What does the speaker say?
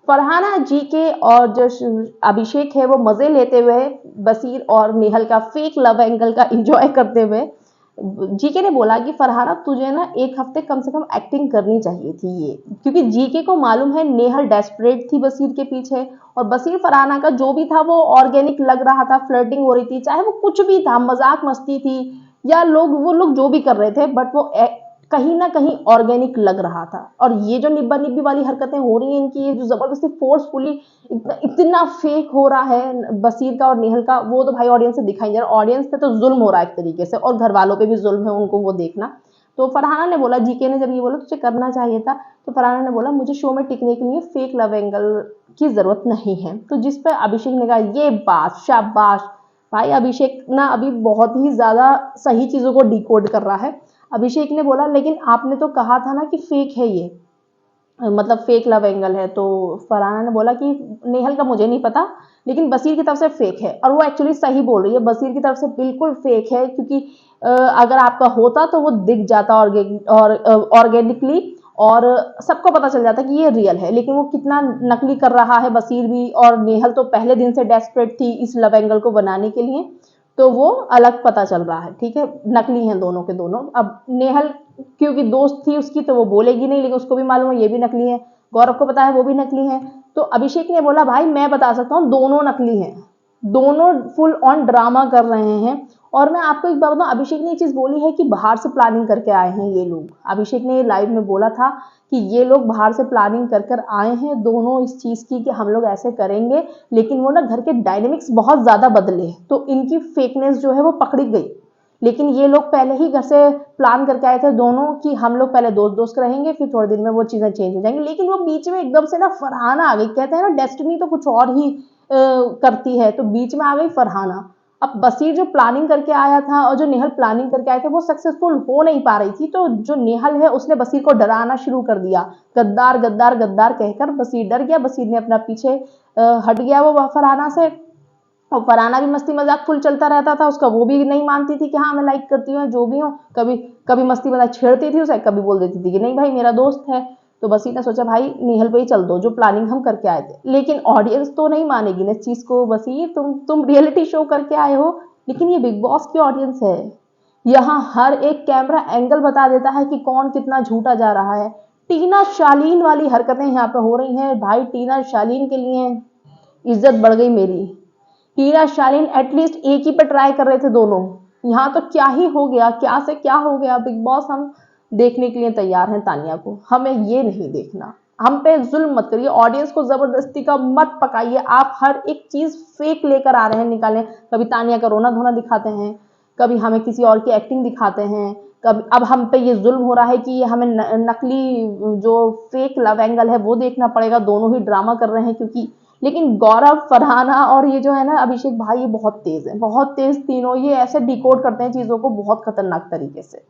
Farhana, GK और जो अभिषेक है वो मजे लेते हुए बसीर और नेहल का फेक लव एंगल का एंजॉय करते हुए, जीके ने बोला कि फरहाना तुझे ना एक हफ्ते कम से कम एक्टिंग करनी चाहिए थी ये, क्योंकि जीके को मालूम है नेहल डेस्परेट थी बसीर के पीछे, और बसीर फरहाना का जो भी था वो ऑर्गेनिक लग रहा था, फ्लर्टिंग हो रही थी, चाहे वो कुछ भी था, मजाक मस्ती थी या वो लोग जो भी कर रहे थे, बट वो कहीं ना कहीं ऑर्गेनिक लग रहा था। और ये जो निब्बा निब्बी वाली हरकतें हो रही हैं इनकी, ये जो जबरदस्ती फोर्सफुली इतना फेक हो रहा है बसीर का और नेहल का, वो तो भाई ऑडियंस से दिखाई दे रहा है, ऑडियंस पे तो जुल्म हो रहा है एक तरीके से, और घर वालों पे भी जुल्म है, उनको वो देखना। तो फरहाना ने बोला, जीके ने जब ये बोला तुझे करना चाहिए था, तो फरहाना ने बोला मुझे शो में टिकने के लिए फेक लव एंगल की जरूरत नहीं है। तो जिस पर अभिषेक ने कहा ये बात शाबाश भाई, अभिषेक ना अभी बहुत ही ज्यादा सही चीजों को डिकोड कर रहा है। अभिषेक ने बोला लेकिन आपने तो कहा था ना कि फेक है ये, मतलब फेक लव एंगल है। तो फरहाना ने बोला कि नेहल का मुझे नहीं पता, लेकिन बसीर की तरफ से फेक है, और वो एक्चुअली सही बोल रही है, बसीर की तरफ से बिल्कुल फेक है, क्योंकि अगर आपका होता तो वो दिख जाता ऑर्गेनिकली, और सबको पता चल जाता कि ये रियल है। लेकिन वो कितना नकली कर रहा है बसीर भी, और नेहल तो पहले दिन से डेस्परेट थी इस लव एंगल को बनाने के लिए, तो वो अलग पता चल रहा है। ठीक है, नकली हैं दोनों के दोनों। अब नेहल क्योंकि दोस्त थी उसकी तो वो बोलेगी नहीं, लेकिन उसको भी मालूम है ये भी नकली है, गौरव को पता है वो भी नकली है। तो अभिषेक ने बोला भाई मैं बता सकता हूँ दोनों नकली हैं, दोनों फुल ऑन ड्रामा कर रहे हैं। और मैं आपको एक बात बताऊं, अभिषेक ने ये चीज बोली है कि बाहर से प्लानिंग करके आए हैं ये लोग। अभिषेक ने लाइव में बोला था कि ये लोग बाहर से प्लानिंग कर कर आए हैं दोनों इस चीज की कि हम लोग ऐसे करेंगे, लेकिन वो ना घर के डायनेमिक्स बहुत ज्यादा बदले, तो इनकी फेकनेस जो है वो पकड़ी गई। लेकिन ये लोग पहले ही घर से प्लान करके आए थे दोनों कि हम लोग पहले दोस्त दोस्त रहेंगे, फिर थोड़े दिन में वो चीजें चेंज हो जाएंगी। लेकिन वो बीच में एकदम से ना फरहाना आ गई, कहते हैं ना डेस्टिनी तो कुछ और ही करती है, तो बीच में आ गई फरहाना। अब बसीर जो प्लानिंग करके आया था और जो नेहल प्लानिंग करके आए थे वो सक्सेसफुल हो नहीं पा रही थी, तो जो नेहल है उसने बसीर को डराना शुरू कर दिया, गद्दार गद्दार गद्दार कहकर बसीर डर गया, बसीर ने अपना पीछे हट गया वो फरहाना से। और फरहाना भी मस्ती मजाक फुल चलता रहता था उसका, वो भी नहीं मानती थी कि हाँ मैं लाइक करती हूँ जो भी हूँ, कभी कभी मस्ती मजाक छेड़ती थी उसे, कभी बोल देती थी कि नहीं भाई मेरा दोस्त है। तो बसी ने सोचा भाई नेहल पे ही चल दो जो प्लानिंग हम करके आए थे, लेकिन ऑडियंस तो नहीं मानेगी ना इस चीज को। बसी तुम रियलिटी शो करके आए हो, लेकिन ये बिग बॉस की ऑडियंस है, यहाँ हर एक कैमरा एंगल बता देता है कि कौन कितना झूठा जा रहा है। टीना शालीन वाली हरकतें यहाँ पे हो रही हैं भाई, टीना शालीन के लिए इज्जत बढ़ गई मेरी। टीना शालीन एटलीस्ट एक ही पे ट्राई कर रहे थे दोनों, यहाँ तो क्या ही हो गया, क्या से क्या हो गया। बिग बॉस हम देखने के लिए तैयार हैं तानिया को, हमें ये नहीं देखना, हम पे जुल्म मत करिए, ऑडियंस को जबरदस्ती का मत पकाइए। आप हर एक चीज फेक लेकर आ रहे हैं निकालने, कभी तानिया का रोना धोना दिखाते हैं, कभी हमें किसी और की एक्टिंग दिखाते हैं, कभी अब हम पे ये जुल्म हो रहा है कि हमें नकली जो फेक लव एंगल है वो देखना पड़ेगा, दोनों ही ड्रामा कर रहे हैं क्योंकि। लेकिन गौरव, फरहाना और ये जो है ना अभिषेक भाई, ये बहुत तेज है, बहुत तेज तीनों, ये ऐसे डिकोड करते हैं चीजों को बहुत खतरनाक तरीके से।